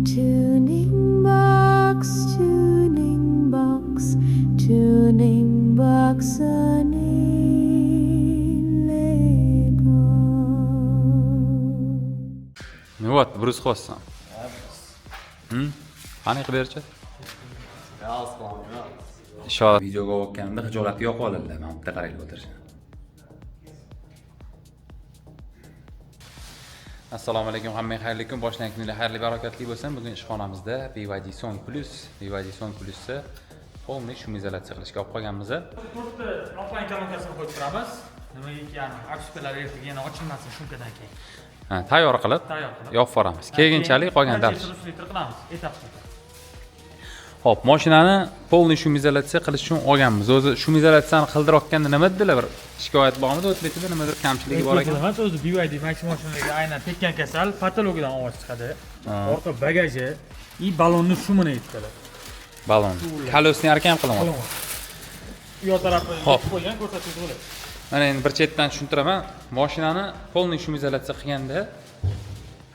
Tuning box, tuning box, tuning box Ne var? Bruce Hossa. Qani qilib berchi? İnşallah videoga o'tganimda xijolatga yo'q oladilar. Men bitta qaraylik o'tirishni. Assalomu alaykum, hammaga xayrli kun. Boshlangan kuninglar xayrli barakatli bo'lsin. Bugun ishxonamizda BYD Song Plus, BYD Song Plus'ni полный shumizatsiya qilishga olib qolganmiz. To'rtta offline kolonkasini qo'yib turamiz. Nimaga ya'ni aksillar ertaga yana ochilmasin shumkadan keyin. Ha, tayyor qilib yopib boramiz. Keyinchalik qolgan dars. Litr qilamiz etapda. Hop, mashinani полный shumizatsiya qilish uchun olganmiz. O'zi shumizatsiyani qildirayotganda nima dedilar? Bir shikoyat bormidi? O'tmetida nimadir kamchiligi bor ekan. Emas, o'zi BYD Maxi mashinalarga aynan tekkan kasal patologiyadan ovoz chiqadi. Orqa bagaji и balonni shumini aytdilar. Balon. Kolesni arkam qilaman. Yo tarafi qo'ygan ko'rsatuvchi bo'ladi. Mana endi bir chetdan tushuntiraman. Mashinani полный shumizatsiya qilganda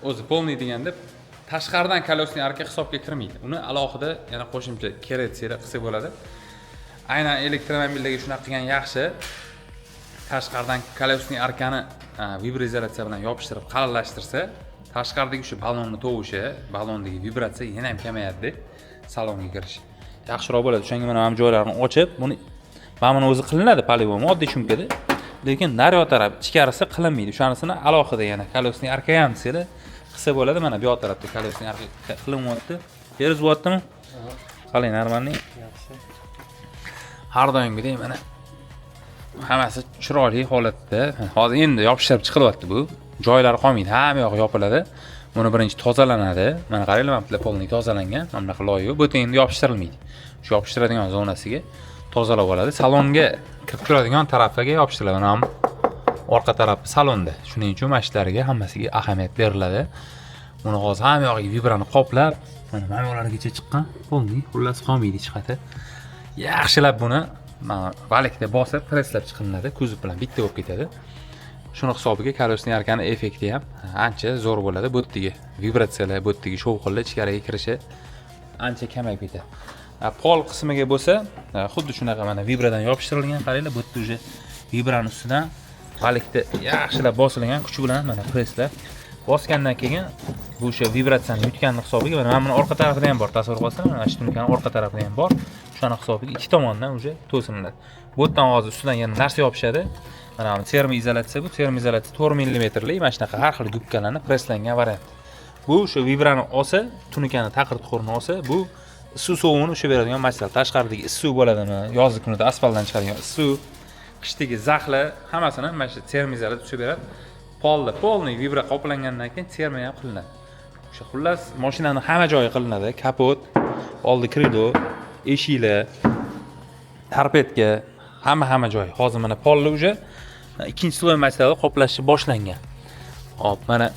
o'zi полный deganda tashqaridan kolesni arka hisobga kirmaydi. Uni alohida yana qo'shimcha keretselar qilsa bo'ladi. Aynan elektromobillarga shunaqa qilgan yaxshi. Tashqaridan kolesni arkani vibratsiya bilan yopishtirib qalinlashtirsa, tashqaridagi shu balonni tovushi, balondagi vibratsiya yana ham kamayadi. Salonga kirish yaxshiroq bo'ladi. O'shanga mana ham joylarini ochib, buni o'zi qilinadi polivom oddiy shumkada. Lekin naryo taraf ichkarisi qilinmaydi. O'shanisini alohida yana kolesni arka ham desanglar qilsa bo'ladi. Mana bu yoq tarafda kolesni arka qilinyapti. Yerizyaptimi? Qalay, normalniy. Yaxshi. Har doimgidek mana hammasi chiroyli holatda. Hozir endi yopishtirib chiqilyapti bu. Joylari qolmaydi. Hamma yog'i yopiladi. Buni birinchi tozalanadi. Mana qaranglar, mana bular polniy tozalangan. Mana bunaqa loyiha. Bu endi yopishtirilmaydi. Shu yopishtiradigan zonasiga tozalab oladi. Salonga kirib turadigan tarafiga yopishtiriladi. Mana orqa tarafi salonda. Shuning uchun mashinalarga hammasiga ahamiyat beriladi. Buni hozir hamma yog'iga vibrani qoplab, mana mayolargacha chiqqan. Polniy, xullas qolmaydi chiqadi. Yaxshilab buni mana valikda bosib, presslab chiqariladi. Kuzov bilan bitta bo'lib ketadi. Shuni hisobiga kolesni arkani effekti ham ancha zo'r bo'ladi. Bu yerga vibratsiyalar, bu yerga shovqinlar ichkariga kirishi ancha kamayib ketadi. Pol qismiga bo'lsa, xuddi shunaqa mana vibradan yopishtirilgan. Qaranglar, bu yerda uje vibrani ustidan valikda yaxshilab bosilgan kuch bilan mana presslab bosgandan keyin bu o'sha vibratsiyani yutganning hisobiga mana buni orqa tarafida ham bor. Tasavvur qilsam, mana shu tunkani orqa tarafida ham bor. Shuni hisobiga ikki tomondan uje to'siniladi. Bu yerdan hozir ustidan yana narsa yopishadi. Mana bu termoizolyatsiya, bu termoizolyatsiya 4 mm mana shunaqa har xil gubkalarni presslangan variant. Bu o'sha vibrani olsa, tunikani taqir-tuqurni olsa, bu issiq sovug'ini o'sha beradigan material. Tashqaridagi issiq bo'ladimi, yozgi kunida asfaltdan chiqadigan issiq, qishdagi zaxlar hammasini mana shu termoizolyatsiya tushib beradi. Polniy vibra qoplangandan keyin termo ham qilinadi. O'sha xullas mashinani hamma joyi qilinadi. Kapot, oldi krido, eshiklar, tarpetka, hamma joyi. Hozir mana polni uje ikkinchi sloy materialda qoplashni boshlangan. Hop, mana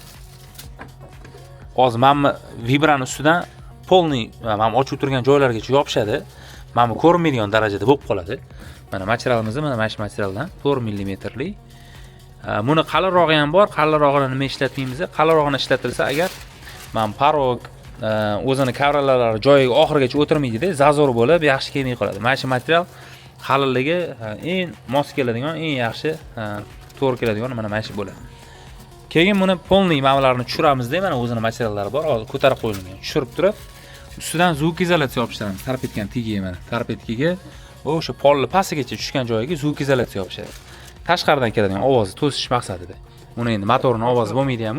hozir mana vibrani ustidan polniy mana ochib turgan joylargacha yopishadi. Mana ko'rinmaydigan darajada bo'lib qoladi. Mana materialimiz mana shu materialdan 4 mm lik. Buni qalinrog'i ham bor. Qalinrog'ini nima ishlatmaymiz? Qalinrog'ini ishlatilsa agar mana parog o'zini kavralari joyiga oxirigacha o'tirmaydi-da, zazor bo'lib, yaxshi kelmay qoladi. Mana shu material qalinligi eng mos keladigan, eng yaxshi to'g'ri keladigan mana shu bo'ladi. Keyin buni polniy ma'nolarni tushiramiz-da, mana o'zini materiallari bor, hozir ko'tarib qo'yilgan. Tushirib turib, ustidan zvuk izolyatsiya yopishtiramiz. Tarpetgan tegiga mana, tarpetkaga o'sha polni pastigacha tushgan joyiga zvuk izolyatsiya yopishadi. Tashqaridan keladigan ovozni to'sish maqsadida. Buni endi motorning ovozi bo'lmaydi ham.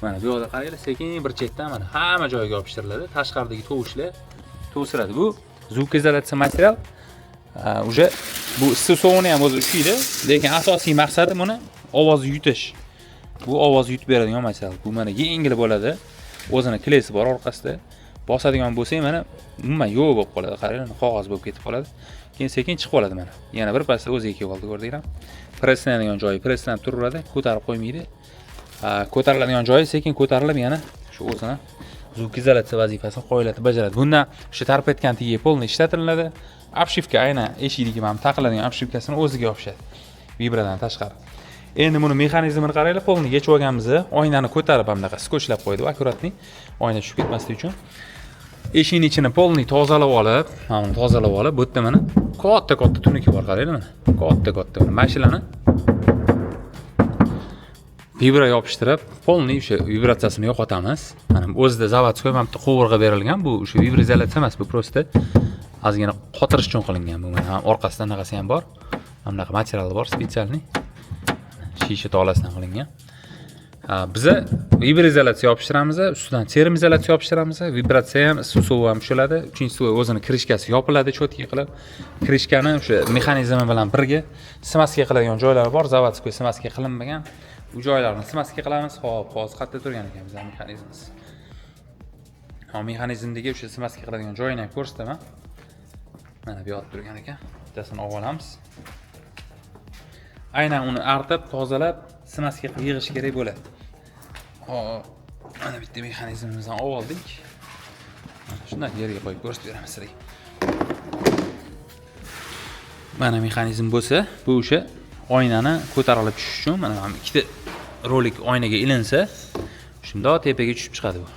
Mana bu yoqda qaranglar, sekin bir chetdan mana hamma joyiga yopishtiriladi. Tashqaridagi tovushlar to'siladi. Bu zvuk izolyatsiya material. Uje bu issiq sovug'ini ham o'zi ushlaydi, lekin asosiy maqsadi buni ovozni yutish. Bu ovozni yutib beradigan material. Bu mana yengil bo'ladi. O'zini klesi bor orqasida. Bosadigan bo'lsa, mana umuman yo'q bo'lib qoladi. Qaranglar, qog'oz bo'lib ketib qoladi. Keyin sekin chiqib oladi mana. Yana bir pasda o'ziga kelib oldi, ko'rdinglar. Presslanadigan joyi presslanib turaveradi, ko'tarib qo'ymaydi. Ko'tariladigan joyi sekin ko'tarilib yana shu o'zini zvuk izolyatsiya vazifasini qo'yiladi, bajaradi. Bundan o'sha tarpetgan tegiga polniy ishlatiladi. Obshivka aynan eshikdagi mana taqiladigan obshivkasini o'ziga yopishadi. Vibradan tashqari. Endi buni mexanizmini qaranglar, polni yechib olganmiz. Oynani ko'tarib ham bunaqa skotchlab qo'ydik, akkuratni. Oyna tushib ketmasligi uchun. Eshikning ichini polni tozalab olib, mana tozalab olib, bu yerda mana katta tuniki bor, qaranglar mana. Katta. Mashinalarni vibra yopishtirib, polni o'sha vibratsiyasini yo'qotamiz. Mana o'zida zavodskoy mana bitta quvurg'a berilgan. Bu o'sha vibratsiya emas, bu prosta ozgina qotirish uchun qilingan. Bu mana orqasida naqasi ham bor. Mana bunaqa material bor, spetsialniy. Shisha tolasidan qilingan. Biza vibratsiya yopishtiramiz, ustidan termizolyatsiya yopishtiramiz. Vibratsiya ham, suv ham tushiladi. Uchinchisi o'zining krishkasi yopiladi cho'tki qilib. Krishkani o'sha mexanizmi bilan birga smaska qiladigan joylari bor, zavodskoy smaska qilinmagan. Bu joylarni smaska qilamiz. Xo'p, hozir qayerda turgan ekan bizning mexanizmimiz. Mexanizmdagi o'sha smaska qiladigan joyini ham ko'rsataman. Mana bu yerda turgan ekan. Bittasini olib olamiz. Aynan uni artib, tozalab, smaska qilib yig'ish kerak bo'ladi. Hop, mana bitta mexanizmimizni oldik. Mana shunday yerga qo'yib ko'rsatib beramiz sizlarga. Mana mexanizm bo'lsa, bu o'sha oynani ko'tarilib tushish uchun mana ikkita rolik oynaga ilinsa, shundoq tepaga tushib chiqadi bu.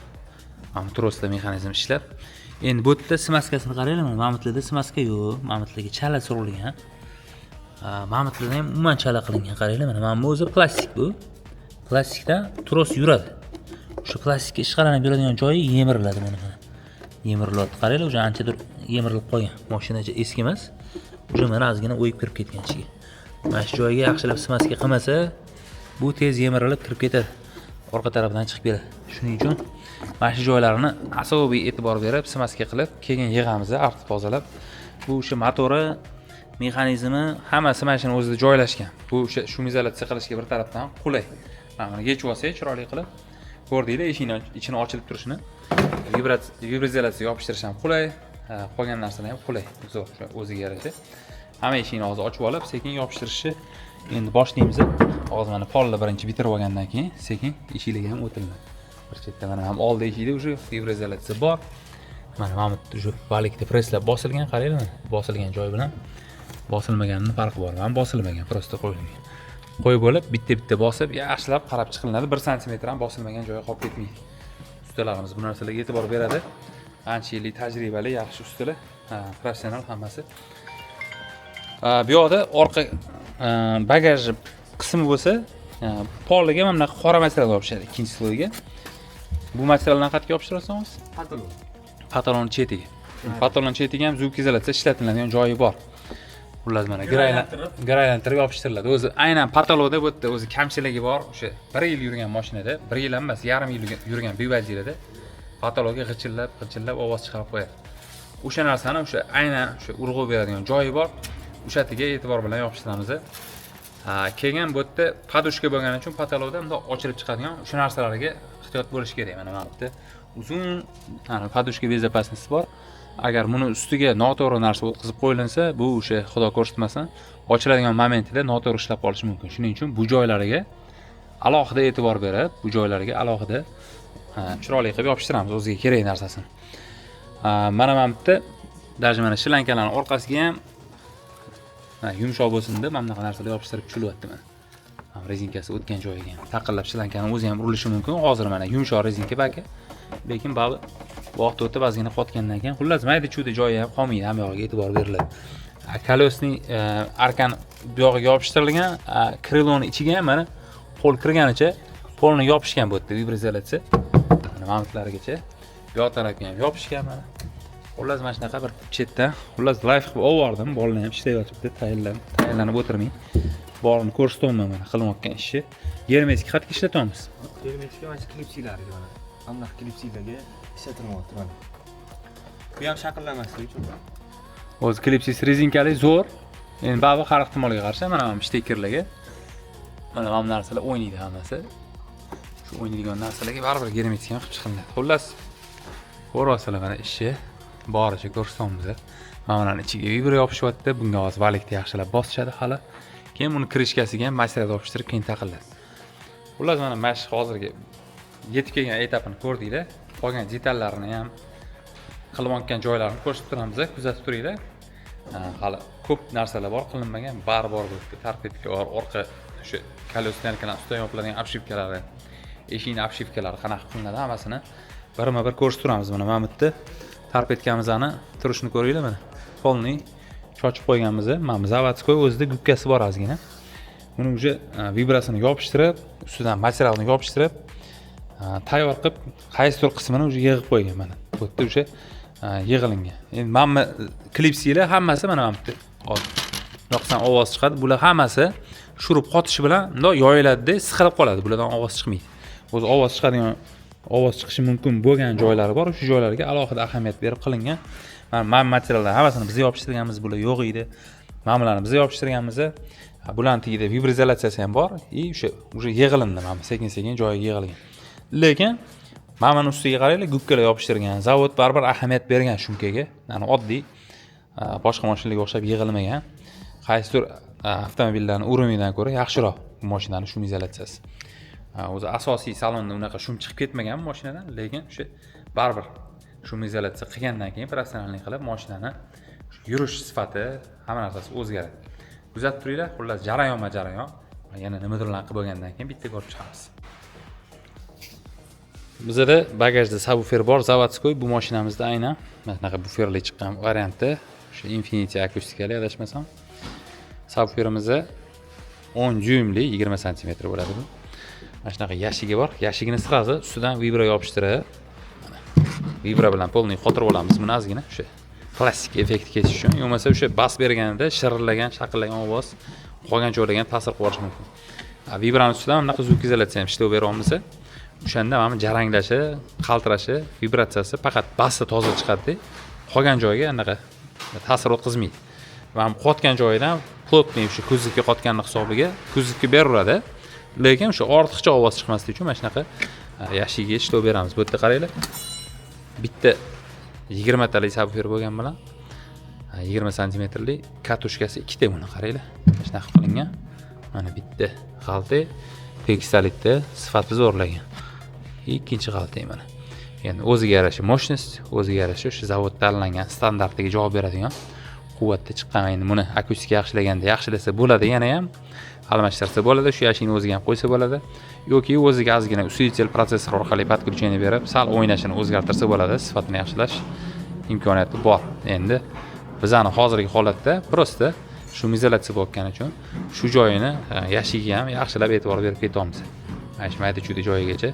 Mana trosda mexanizm ishlar. Endi bu yerda smaskasini qaranglar, mana mamitlarda smaska yo'q, mamitlarga chala surilgan. Mamitlarda ham umuman chala qilingan, qaranglar, mana o'zi plastik bu. Plastikdan tros yuradi. O'sha plastikka ishqalanib yuradigan joyi yemiriladi mana. Yemiriladi. Qaranglar, o'sha anchadir yemirilib qolgan. Mashina eski emas. O'sha mana ozgina o'yib kirib ketgan ichiga. Mana shu joyga yaxshilab smaska qilmasa, bu tez yemirilib kirib ketadi. Orqa tarafdan chiqib keladi. Shuning uchun mana shu joylarini asobiy e'tibor berib, smaska qilib, keyin yig'amiz, artib tozalab. Bu o'sha motori, mexanizmi hammasi mana shuni o'zida joylashgan. Bu o'sha shumizolyatsiya qilishga bir tarafdan qulay. Mana yechib olsak, chiroyli qilib ko'rdinglar, eshikning ichini ochilib turishini. Vibratsiya yopishtirish ham qulay, qolgan narsalar ham qulay. Zo'r, o'ziga yarasha. Hamma eshikni hozir ochib olib, sekin yopishtirishni endi boshlaymiz. Hozir mana polni birinchi bitirib olgandan keyin sekin eshiklarga ham o'tiladi. Bir chetda mana ham oldi eshikda o'sha vibratsiya bor. Mana shu valikda presslab bosilgan, qaranglar, bosilgan joy bilan bosilmaganining farqi bor. Mana bosilmagan, prosta qo'yilgan. Qo'yib bo'lib, bitta bosib, yaxshilab qarab chiqilinadi. 1 sm ham bosilmagan joyi qolib ketmaydi. Ustalarimiz bu narsalarga e'tibor beradi. Ancha yillik tajribali, yaxshi ustalar, professional hammasi. Bu yoqda orqa bagaj qismi bo'lsa, poliga mana bunaqa qora material yopishadi, ikkinchi sloyga. Bu materialdan qayerga yopishtirasiz? Patalon chetiga. Patalon chetiga ham zuk izolyatsiya ishlatiladigan joyi bor. Xullas mana graylantirib yopishtiriladi. O'zi aynan pataloda bu yerda o'zi kamchiligi bor. O'sha 1 yil yurgan mashinada, 1 yil emas, yarim yil yurgan bivajirada pataloga g'ichillab ovoz chiqarib qo'yadi. O'sha narsani o'sha aynan o'sha urg'u beradigan joyi bor. O'sha yerga e'tibor bilan yopishtiramiz. Keyin bu yerda podushka bo'lgani uchun pataloda bundoq ochilib chiqadigan o'sha narsalarga ehtiyot bo'lish kerak. Mana bu yerda uzun podushka bezopasnosti bor. Agar buni ustiga noto'g'ri narsa o'tkazib qo'yilinsa, bu o'sha xudo ko'rsatmasin, ochiladigan momentida noto'g'ri ishlab qolishi mumkin. Shuning uchun bu joylariga alohida e'tibor berib, bu joylariga alohida chiroyli qilib yopishtiramiz o'ziga kerak narsasini. Mana bu yerda даже mana shlankalarning orqasiga ham yumshoq bo'lsin deb mana bunaqa narsalar yopishtirib tushilyapti mana. Rezinkasi o'tgan joyiga ham taqillab shlankani o'zi ham urilishi mumkin. Hozir mana yumshoq rezinka baki. Lekin vaqt o'tib ozgina qotgandan keyin xullas mayda-chuyda joyi ham qolmaydi, hamma yog'iga e'tibor beriladi. Kolesning arkan bu yog'iga yopishtirilgan, kriloning ichiga ham mana qo'l kirganicha polni yopishgan bu yerda vibratsiya. Mana mamutlarigacha bu yoq tarafga ham yopishgan mana. Xullas mana shunaqa bir chetdan, xullas live qilib oldim, bolalar ham ishlayotibdi, tayyorlanib o'tirmang. Borini ko'rsatyapman mana qilayotgan ishni. Germetik qatga ishlatamiz. Germetik mana klipsilarga mana. Hamma klipsilarga ishlatilmoqda mana. Bu ham shakllanmasligi uchun. O'zi klipsis rezinkali zo'r. Endi ba'zi har ehtimolga qarshi mana bu shtekirlarga mana bu narsalar o'ynaydi hammasi. Shu o'ynaydigan narsalarga baribir germetik ham qilib chiqiladi. Xullas ko'ryapsizlar mana ishni boricha ko'rsatamiz. Mana bularning ichiga vibra yopishyapti. Bunga hozir valikda yaxshilab bosishadi hali. Keyin buni krishkasiga ham material yopishtirib keyin taqiladi. Xullas mana mashq hozirgi yetib kelgan etapini ko'rdinglar. Qolgan detallarini ham qilinayotgan joylarini ko'rsatib turamiz, kuzatib turinglar. Hali ko'p narsalar bor, qilinmagan, bari bor bu yerda tartibga bor, orqa o'sha koleslardan ustidan yopiladigan obshivkalari, eshikning obshivkalari qanaqa qilinadi hammasini birma-bir ko'rsatib turamiz. Mana bu yerda tarpetkamizning turishini ko'ringlar mana. Polni chochib qo'yganmiz. Mana zavodskoy o'zida gubkasi bor ozgina. Uni uje vibrasini yopishtirib, ustidan materialni yopishtirib, tayyor qilib, qaysidir qismini uje yig'ib qo'ygan mana. Bu yerda uje yig'ilingan. Endi mana klipsilar hammasi mana bu yerda. Yoqsan ovoz chiqadi. Bular hammasi shurib qotishi bilan bundoq yoyiladi-da, siqilib qoladi. Bulardan ovoz chiqmaydi. O'zi ovoz chiqadigan, ovoz chiqishi mumkin bo'lgan joylari bor. O'sha joylarga alohida ahamiyat berib qilingan. Mana materiallar hammasini biz yopishtirganmiz, bular yo'q edi. Mana bularni biz yopishtirganmiz. Bularning tagida vibratsiyatsiyasi ham bor. O'sha yig'ilindi, mana sekin-sekin joyiga yig'ilgan. Lekin mana ustiga qaranglar, gubkalar yopishtirgan. Zavod baribir ahamiyat bergan shumkaga. Ya'ni oddiy boshqa mashinalarga o'xshab yig'ilmagan. Qaysidir avtomobillarning o'rimidan ko'ra yaxshiroq bu mashinaning shum izolyatsiyasi. O'zi asosiy salonda unaqa shum chiqib ketmagan mashinadan, lekin o'sha baribir shum izolyatsiya qilgandan keyin professionallik qilib mashinani yurish sifati hamma narsasi o'zgaradi. Kuzatib turinglar, xullas jarayon yana nimadirlar qilib bo'lgandan keyin bitta ko'rib chiqamiz. Bizda bagajda subwoofer bor, zavodskoy. Bu mashinamizda aynan mana bunaqa buferli chiqqan variantda, o'sha Infinity akustikali adashmasam. Subwooferimizda 10 dyumli 20 sm bo'ladi bu. Mana shunaqa yashigi bor. Yashigini sirazi ustidan vibra yopishtirib, mana vibra bilan polni qotirib olamiz. Buni ozgina o'sha plastik effekt ketish uchun, yo'masa o'sha bas berganida shirillagan, shaqillagan ovoz qolgan joylarga ta'sir qilishi mumkin. Vibraning ustidan bunaqa zvuk izolyatsiya ham ishlab beryapmiz. O'shanda mana jaranglashi, qaltirashi, vibratsiyasi faqat basda toza chiqadi. Qolgan joyga anaqa ta'sir o'tkazmaydi. Va qotgan joyidan plotniy o'sha kuzovga qotganlik hisobiga kuzovga beraveradi. Lekin o'sha ortiqcha ovoz chiqmasligi uchun mana shunaqa yashigiga ishlab beramiz. Bu yerda qaranglar. Bitta 20 talik subwoofer bo'lgan bilan 20 sm katushkasi ikkita buni qaranglar. Mana shunaqa qilingan. Mana bitta g'alta tekstalitda sifatli zo'rlagan. Ikkinchi g'alta mana. Ya'ni o'ziga yarasha mощность, o'ziga yarasha o'sha zavod tanlangan standartiga javob beradigan quvvatda chiqqan. Endi buni akustika yaxshilaganda yaxshilasa bo'ladi, yana ham almashtirsa bo'ladi, shu yashikni o'ziga ham qo'ysa bo'ladi, yoki o'ziga ozgina usilitel protsessor orqali podключение berib, sal o'ynashini o'zgartirsa bo'ladi, sifatini yaxshilash imkoniyati bor. Endi bizani hozirgi holatda prosta shum izolyatsiya bo'lgani uchun shu joyini yashigiga ham yaxshilab e'tibor berib ketyapmiz. Mana shu mayda-chuyda joyigacha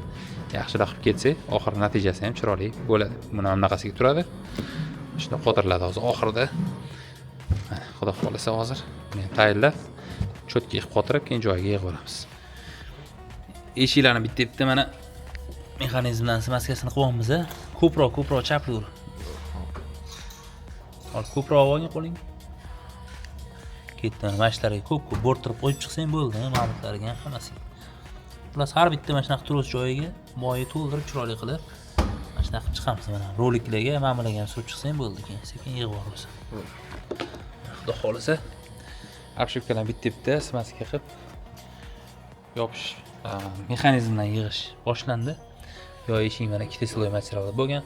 yaxshilab qilib ketsak, oxir natijasi ham chiroyli bo'ladi. Buni ham bunaqasiga turadi. Shunda qotiriladi hozir oxirida. Xudo xolasa hozir buni tayinlab cho'tka qilib qotirib, keyin joyiga yig'ib olamiz. Eshiklarni bitta-bitta mana mexanizmdan smaskasini qilyapmiz. Ko'proq chapli ur. Hozir ko'proq olgin qo'ling. Ketdi. Mashlarga ko'p bo'rtirib qo'yib chiqsang bo'ldi, ma'lumotlarga ham hammasiga. Plus har bitta mana shunaqa turuvchi joyiga moyi to'ldirib chiroyli qilib mana shunaqa chiqamiz. Mana roliklarga, ma'mulaga ham surib chiqsang bo'ldi, keyin sekin yig'ib olamiz. Xudo xolasa obshivkalarni bitta-bitta smaska qilib yopish mexanizmdan yig'ish boshlandi. Yo eshik mana ikkita sloy material bo'lgan.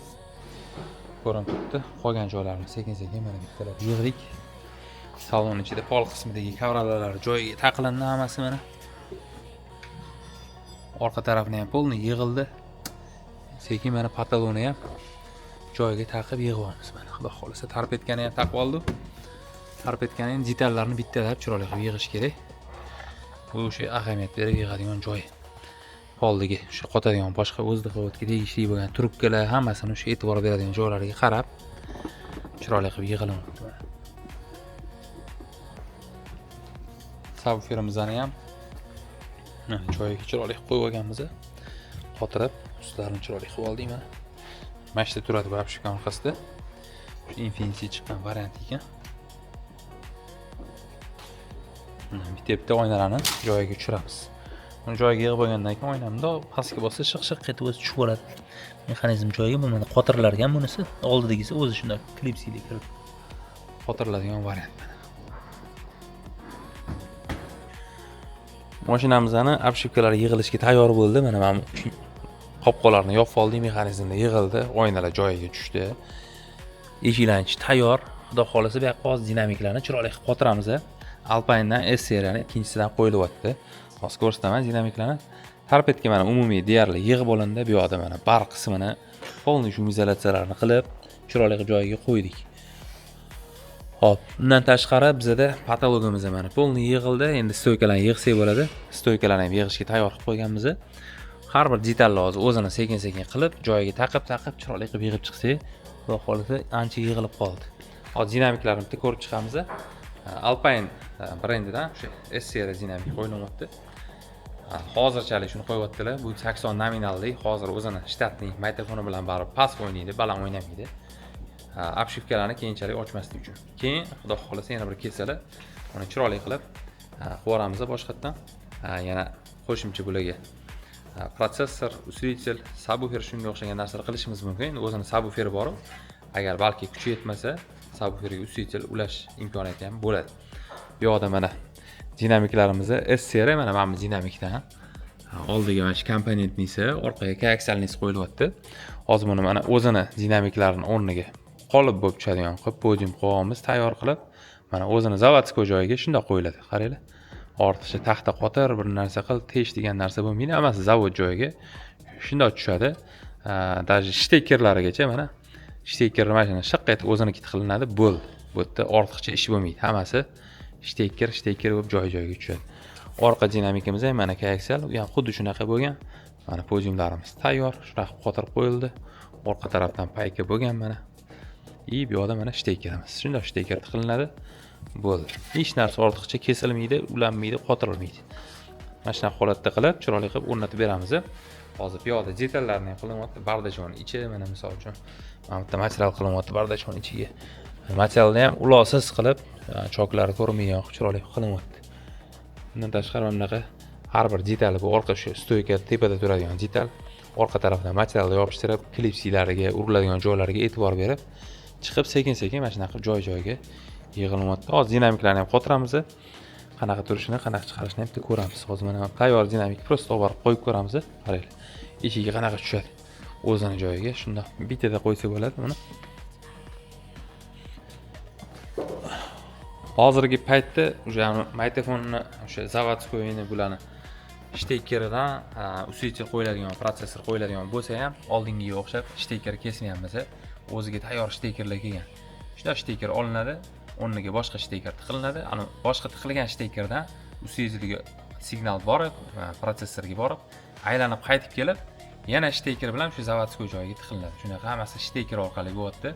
Ko'rinib turibdi. Qolgan joylarni sekin-sekin mana bittalar yig'dik. Salon ichida pol qismidagi kavralar joyiga taqilindi hammasi mana. Orqa tarafini ham polni yig'ildi. Sekin mana patalonni ham joyiga taqib yig'ib mana. Xudo xolasa tarpetkani ham taqib oldik. Tarpetkaning detallarini bittalab chiroyli qilib yig'ish kerak. Bu o'sha ahamiyat berib yig'adigan joyi. Poldagi o'sha qotadigan boshqa o'zida qavatga tegishli bo'lgan trubkalar hammasini o'sha e'tibor beradigan joylariga qarab chiroyli qilib yig'ilyapti. Subwooferimizni ham mana joyiga chiroyli qilib qo'yib olganmiz. Qotirib, ustlarini chiroyli qilib oldik mana. Mashina turadi bu obshivka orqasida. Shu Infinity chiqqan variant ekan. Bitta oynalarni joyiga tushiramiz. Uni joyiga yig'ib olgandan keyin oynamda pastga bossa shiq-shiq qetib o'zi tushib oladi. Mexanizm joyiga bu mana qotiriladigan bunisi, oldidagisi o'zi shunday klipsiga kirib qotiriladigan variant mana. Mashinamizning obshivkalari yig'ilishga tayyor bo'ldi. Mana men qopqolarni yopib oldik, mexanizmda yig'ildi, oynalar joyiga tushdi. Eshiklanch tayyor. Xudo xolasa bu yoqqa hozir dinamiklarni chiroyli qilib qotiramiz. Alpine'dan S seriyani ikkinchisidan qo'yilyapti. Hozir ko'rsataman dinamiklarni. Har betga mana umumiy deyarli yig'ib olindi. Bu yoqda mana bar qismini polniy shumizatsiyalarni qilib, chiroyli joyiga qo'ydik. Hop, undan tashqari bizda patologimiz mana polniy yig'ildi. Endi stoykalarni yig'sak bo'ladi. Stoykalarni ham yig'ishga tayyor qilib qo'yganmiz. Har bir detalni hozir o'zini sekin-sekin qilib, joyiga taqib, chiroyli qilib yig'ib chiqsak, xudo xolisa ancha yig'ilib qoldi. Hozir dinamiklarni bitta ko'rib chiqamiz. Alpine brendidan o'sha S-seriya dinamik qo'yilyapti. Hozirchalik shuni qo'yyaptilar. Bu 80 nominallik, hozir o'zini shtatning mikrofoni bilan barib past o'ynaydi, baland o'ynamaydi. Obshivkalarni keyinchalik ochmaslik uchun. Keyin xudo xolisa yana bir kelsalar, uni chiroyli qilib qo'yamiz boshqatdan. Yana qo'shimcha bularga protsessor, usilitel, subwoofer shunga o'xshagan narsalar qilishimiz mumkin. O'zini subwooferi bor. Agar balki kuchi yetmasa, subwooferga usilitel ulash imkoniyati ham bo'ladi. Bu yoqda mana dinamiklarimiz S-seriya mana bu dinamikdan. Oldiga mana shu komponentnisi, orqaga koaksialnisi qo'yilyapti. Hozir buni mana o'zini dinamiklarini o'rniga qolib bo'lib tushadigan qilib podium qo'yamiz, tayyor qilib, mana o'zini zavodskiy joyiga shunday qo'yiladi. Qaranglar. Ortiqcha taxta qotir bir narsa qil, tesh degan narsa bo'lmaydi, hammasi zavod joyiga shunday tushadi. Даже shtekerlarigacha mana shteker mashina shaqqa etib o'zinikit qilinadi, bo'l. Bu yerda ortiqcha ish bo'lmaydi. Hammasi shteker bo'lib joy-joyiga tushadi. Orqa dinamikimiz ham mana koaksial, u ham xuddi shunaqa bo'lgan. Mana podiumlarimiz tayyor, shunaqa qotirib qo'yildi. Orqa tarafdan payka bo'lgan mana. Bu yoqda mana shtekerimiz. Shunday shteker qilinadi. Bo'ldi. Hech narsa ortiqcha kesilmaydi, ulanmaydi, qotirilmaydi. Mana shunaqa holatda qilib, chiroyli qilib o'rnatib beramiz. Hozir bu yoqda detallarni ham qilyapti, bardachon ichi mana misol uchun. Mana bitta material qilyapti bardachon ichiga. Materialni ham uloqsiz qilib, choklari ko'rmaydigan chiroyli qilyapti. Bundan tashqari bunaqa har bir detali bu orqa shu stoyka tepada turadigan detal. Orqa tarafdan materialni yopishtirib, klipsilariga, uriladigan joylariga e'tibor berib, chiqib sekin-sekin mana shunaqa joy-joyiga yig'ilyapti. Hozir dinamiklarni ham qotiramiz. Qanaqa turishini, qanaqa chiqarishini ham ko'ramiz. Hozir mana tayyor dinamik prosta olib qo'yib ko'ramiz. Qaranglar. Eshigiga qanaqa tushadi. O'zini joyiga shunday bittada qo'ysa bo'ladi buni. Hozirgi paytda o'sha mikrofonni, o'sha zavodskoyni bularni shtekeridan usilitel qo'yiladigan, protsessor qo'yiladigan bo'lsa ham oldingiga o'xshab shteker kesmayapmiz. O'ziga tayyor shtekerlar kelgan. Shunday shteker olinadi. O'rniga boshqa shteker tiqilinadi. Ana boshqa tiqilgan shtekerdan usiliga signal borib, protsessorga borib, aylanib qaytib kelib, yana shteker bilan shu zavodskoy joyiga tiqilinadi. Shunaqa hammasi shteker orqali bo'lyapti.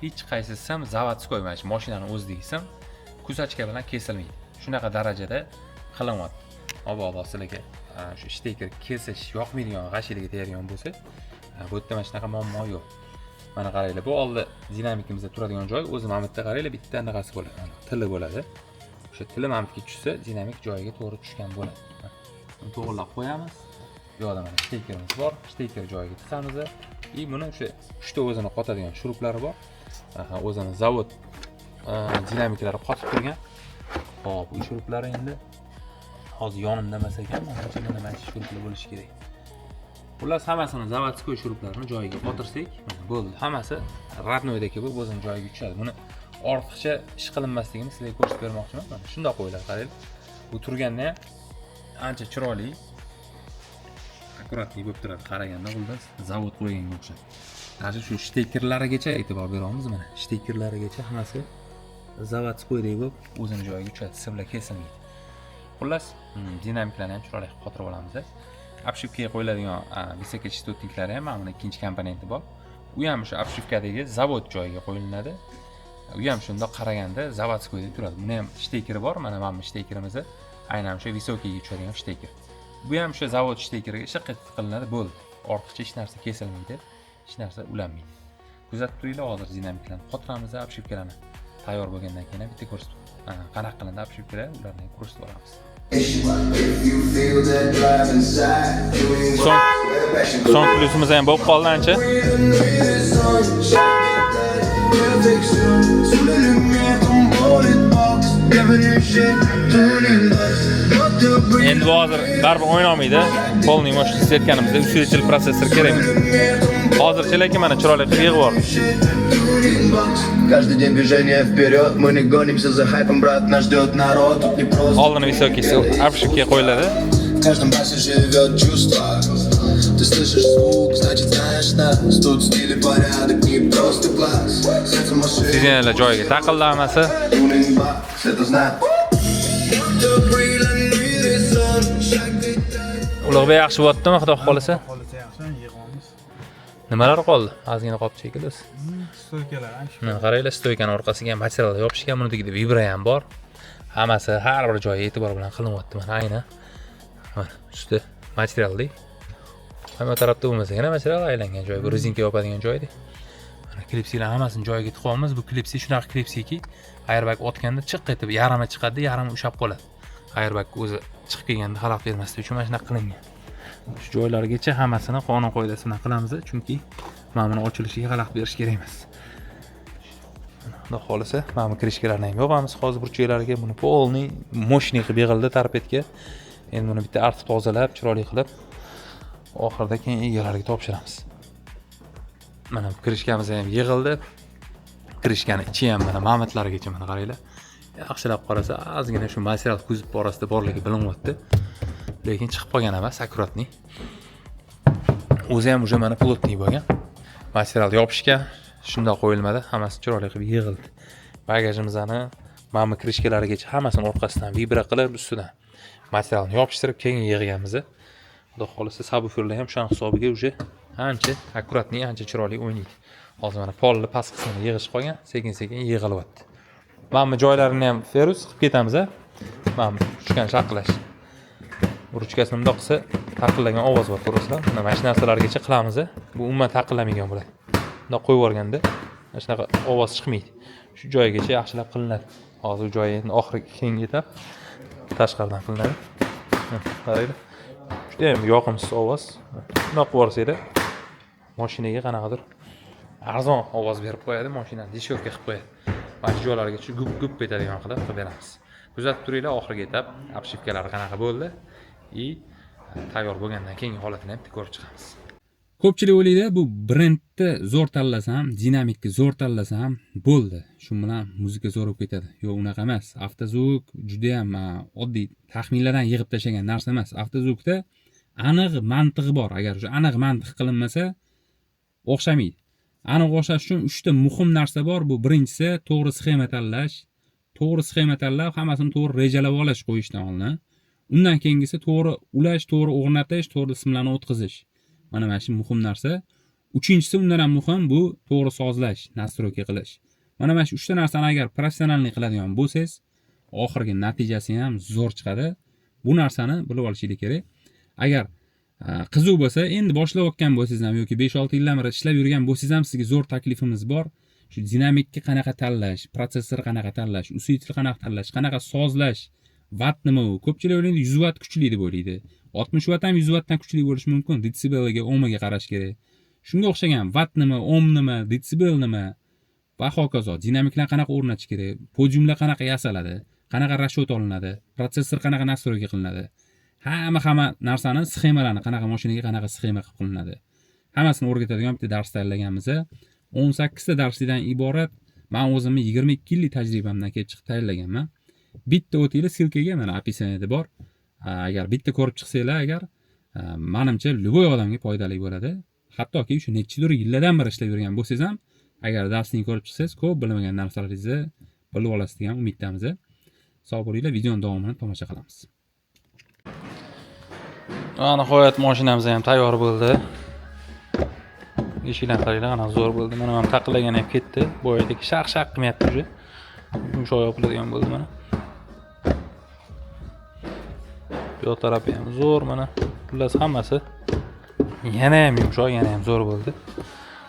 Hech qaysisi ham zavodskoy mana shu mashinaning o'zidagi ham kusachka bilan kesilmaydi. Shunaqa darajada qilinyapti. Mabodo sizlarga shu shteker kesish yoqmaydigan, g'ashiliga tegadigan bo'lsa, bu yerda mana shunaqa muammo yo'q. Mana qaranglar, bu oldi dinamikimizda turadigan joy, o'zi mana bu yerda qaranglar, bitta anaqasi bo'ladi. Mana tili bo'ladi. O'sha tili mana bu yerga tushsa, dinamik joyiga to'g'ri tushgan bo'ladi. Uni to'g'rilab qo'yamiz. Bu yoqda mana shtekerimiz bor. Shteker joyiga tiqamiz. Buni o'sha uchta o'zini qotadigan shuruplari bor. O'zini zavod dinamiklari qotib turgan. Xo'p, bu shuruplar endi hozir yonimda emas ekan, mana nima shuruplar bo'lishi kerak. Xullas hammasini zavodskoy shuruplarini joyiga qotirsak, bo'ldi. Hammasi radnoydagi bo'lib o'zini joyiga tushadi. Buni ortiqcha ish qilinmasligini sizlarga ko'rsatib bermoqchiman. Mana shunday qo'yiladi, qaranglar. Bu turganda ham ancha chiroyli, akkuratli bo'lib turadi. Qaraganda xullas zavod qo'yganga o'xshaydi. Hozir shu shtekerlarigacha e'tibor beramiz. Mana shtekerlarigacha hammasi zavodskoydek bo'lib o'zini joyiga tushadi, siblar kesilmaydi. Xullas, dinamiklarni ham chiroyli qotirib olamiz. Obshivkaga qo'yiladigan visokachastotniklari ham mana ikkinchi komponenti bor. U ham o'sha obshivkadagi zavod joyiga qo'yiladi. U ham shunda qaraganda zavodskoydek turadi. Buni ham shtekeri bor, mana bu shtekerimiz aynan o'sha visokiyga tushadigan shteker. Bu ham o'sha zavod shtekeriga shaqqa tiqilinadi, bo'ldi. Ortiqcha hech narsa kesilmaydi, hech narsa ulanmaydi. Kuzatib turinglar, hozir dinamiklarni qotiramiz, obshivkalarni tayyor bo'lgandan keyin bitta ko'rsatib, qanaqa qilindi obshivkalar, ularni ko'rsatib olamiz. Son plyusimiz ham bo'lib qoldi ancha. Endi hozir baribir o'ynolmaydi. Polniy moshina ishlatganimizda usilitel protsessor kerakmi? Hozircha lekin mana chiroyli qilib yig'ib yubordim. Каждый день движение вперед, мы не гонимся за хайпом, брат, нас ждет народ, тут не просто. Oldini visokisi apshikka qo'yiladi. В каждом басе живет чувство. Ты слышишь звук, значит знаешь нас. Тут стиль и порядок, не просто класс. Сердце машины, Signallar joyiga taqillamasi. tuning box, это знак. Ulug'bek yaxshi bo'ldimi, xudo xolisa? Qolsa yaxshi, yig'amiz. Nimalar qoldi? Ozgina qolib chekildi. Stoykalar ham shu. Mana qaranglar, stoykani orqasiga ham material yopishgan, bunidagida vibra ham bor. Hammasi har bir joyi e'tibor bilan qilinyapti. Mana aynan. Mana usti materialda. Hamma tarafda bo'lmasa yana material aylangan joy, bu rezinka yopadigan joyda. Mana klipsilar hammasini joyiga tiqyapmiz. Bu klipsi shunaqa klipsiki, airbag otganda chiq etib yarami chiqadi, yarami ushab qoladi. Airbag o'zi chiqib kelganda xalaqit bermaslik uchun mana shunaqa qilingan. Shu joylargacha hammasini qonun qoidasi bilan qilamiz, chunki mana buni ochilishiga xalaqit berish kerak emas. Xudo xolisa, mana bu kirishkalarni ham yopamiz. Hozir burchaklariga buni polniy moshina qilib yig'ildi tarpetga. Endi buni bitta artib tozalab, chiroyli qilib oxirida keyin egalariga topshiramiz. Mana bu kirishkamiz ham yig'ildi. Kirishkani ichi ham mana mamatlargacha mana qaranglar. Yaxshilab qarasa, ozgina shu material kuzib orasida borligi bilinyapti. Lekin chiqib qolgan emas, akkuratni. O'zi ham уже mana plotniy bo'lgan. Material yopishgan, shunda qo'yilmadi, hammasi chiroyli qilib yig'ildi. Bagajimizni mana bu kirishkalarigacha hammasini orqasidan vibra qilib, ustidan materialni yopishtirib keyin yig'ganmiz. Xudo xolisa, subwooferlar ham shu hisobiga уже ancha akkuratni, ancha chiroyli o'ynaydi. Hozir mana polni past qismini yig'ish qolgan, sekin-sekin yig'ilyapti. Mana bu joylarini ham ferus qilib ketamiz. Mana bu tushgan shaqillash. Ruchkasini bundoq qilsa taqillagan ovoz bor, ko'rasizlar. Mana shu narsalargacha qilamiz. Bu umuman taqillamagan bo'ladi. Bundoq qo'yib yuborganda mana shunaqa ovoz chiqmaydi. Shu joyigacha yaxshilab qilinadi. Hozir u joyi endi oxiriga keyin yetib tashqaridan qilinadi. Qaranglar. Juda ham yoqimsiz ovoz. Bundoq ko'rsanglar, mashinaga qanaqadir arzon ovoz berib qo'yadi, mashinani dishkovka qilib qo'yadi. Mana shu joylarga gup etadigan qilib beramiz. Kuzatib turinglar, oxiriga yetib obshivkalari qanaqa bo'ldi и tayyor bo'lgandan keyingi holatini ham ko'rib chiqamiz. Ko'pchilik o'ylaydi, bu brendni zo'r tanlasam, dinamikni zo'r tanlasam bo'ldi. Shu bilan muzika zo'r bo'lib ketadi. Yo'q, unaqa emas. Avtozvuk juda ham oddiy taxminlardan yig'ib tashlagan narsa emas. Avtozvukda aniq mantig'i bor. Agar o'sha aniq mantiq qilinmasa, o'xshamaydi. Aniq o'xshash uchun 3 ta muhim narsa bor. Bu birinchisi to'g'ri sxema tanlash. To'g'ri sxema tanlab, hammasini to'g'ri rejalab olish qo'yishdan oldin. Undan keyingisi to'g'ri ulash, to'g'ri o'rnatish, to'g'ri simlarni o'tkazish. Mana shu muhim narsa. Uchinchisi undan ham muhim, bu to'g'ri sozlash, nastroyka qilish. Mana shu 3 ta narsani agar professionallik qiladigan bo'lsangiz, oxirgi natijasi ham zo'r chiqadi. Bu narsani bilib olishingiz kerak. Agar qiziq bo'lsa, endi boshlayotgan bo'lsangiz ham yoki 5-6 yildan beri ishlab yurgan bo'lsangiz ham sizga zo'r taklifimiz bor. Shu dinamikni qanaqa tanlash, protsessor qanaqa tanlash, usitl qanaqa tanlash, qanaqa sozlash, watt nima u? Ko'pchilik o'ylaydi 100 watt kuchli deb o'ylaydi. 60 watt ham 100 wattdan kuchli bo'lishi mumkin. Detsibelga, ohmiga qarash kerak. Shunga o'xshagan watt nima, ohm nima, detsibel nima va hokazo. Dinamiklar qanaqa o'rnatish kerak, podiumlar qanaqa yasaladi, qanaqa rashyot olinadi, protsessor qanaqa nastroyka qilinadi. Hamma narsani sxemalarni qanaqa mashinaga qanaqa sxema qilib qilinadi. Hammasini o'rgatadigan bitta dars tayyorlaganmiz. 18 ta darslikdan iborat. Men o'zimning 22 yillik tajribamdan kelib chiqib tayyorlaganman. Bitta o'tinglar silkaga, mana opisaniyada bor. Agar bitta ko'rib chiqsanglar, agar menimcha любой odamga foydali bo'ladi. Hattoki shu nechidir yillardan beri ishlab yurgan bo'lsangiz ham, agar darsni ko'rib chiqsangiz, ko'p bilmagan narsalaringizni bilib olasiz degan umiddamiz. Sog' bo'linglar, videoning davomini tomosha qilamiz. Nihoyat mashinamiz ham tayyor bo'ldi. Eshiklarni qaranglar, ana zo'r bo'ldi. Mana ham taqillagan ham ketdi. Boyadagi shaq qilmayapti уже. Yumshoq yopiladigan bo'ldi mana. Bu tarafi ham zo'r mana. Xullas hammasi yana ham yumshoq, yana ham zo'r bo'ldi.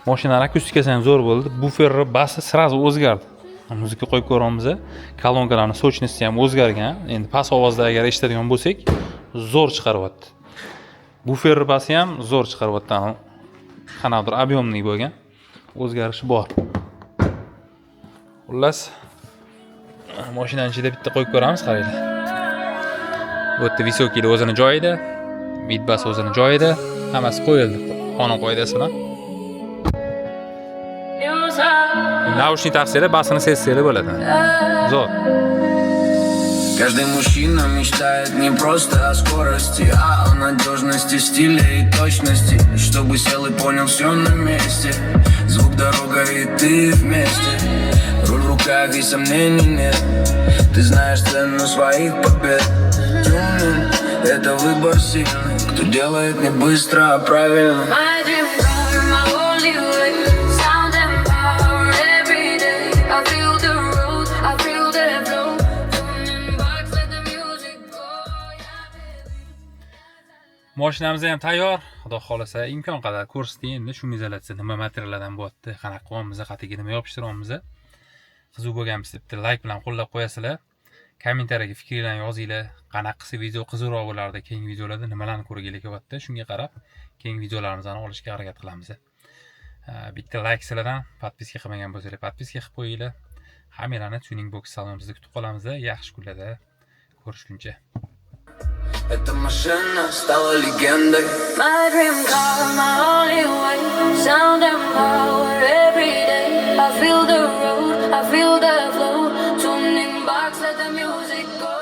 Mashinaning akustikasi ham zo'r bo'ldi. Buferni basi sразу o'zgardi. Muzika qo'yib ko'ramiz. Kolonkalarning sochnosti ham o'zgargan. Endi past ovozda agar eshitadigan bo'lsak, zo'r chiqaryapti. Buferni basi ham zo'r chiqaryapti. Qanaqadir объемный bo'lgan. O'zgarishi bor. Xullas mashinaning ichida bitta qo'yib ko'ramiz, qaranglar. Bu yerda visokiylar o'zini joyida, midbas o'zini joyida, hammasi qo'yildi qonun qoidasi bilan. Naushnik taqsanglar basini sezsanglar bo'ladi. Zo'r. Каждый мужчина мечтает не просто о скорости, а о надежности, стиле и точности. Чтобы сел и понял все на месте. Звук, дорога и ты вместе. Руль в руках и сомнений нет. Ты знаешь цену своих побед. Тюнинг — это выбор сильный. Кто делает не быстро, а правильно. My dream car, my only way. Sound and power every day. I feel the road, I feel the flow. Tuning box, let the music go. Mashinamiz ham tayyor. Xudo xolasa imkon qadar ko'rsating endi shu izolyatsiya nima materiallardan bo'lyapti, qanaqa qilyapmiz, qatiga nima yopishtiryapmiz. Qiziq bo'lganmiz deb like bilan qo'llab qo'yasizlar. Kommentariyaga fikringizni yozinglar. Qanaqa qilsa video qiziqroq bo'lardi, keyingi videolarda nimalarni ko'rgili kelyapti, shunga qarab keyingi videolarimizni olishga harakat qilamiz. Bitta like sizlardan, podpiska qilmagan bo'lsangiz podpiska qilib qo'yinglar. Hammalarni Tuning Box salonimizda kutib qolamiz. Yaxshi kunlarda ko'rishguncha. Эта машина стала легендой. My dream car, my only way. Sound and power every day. I feel the road, I feel the flow. Tuning box, let the music go.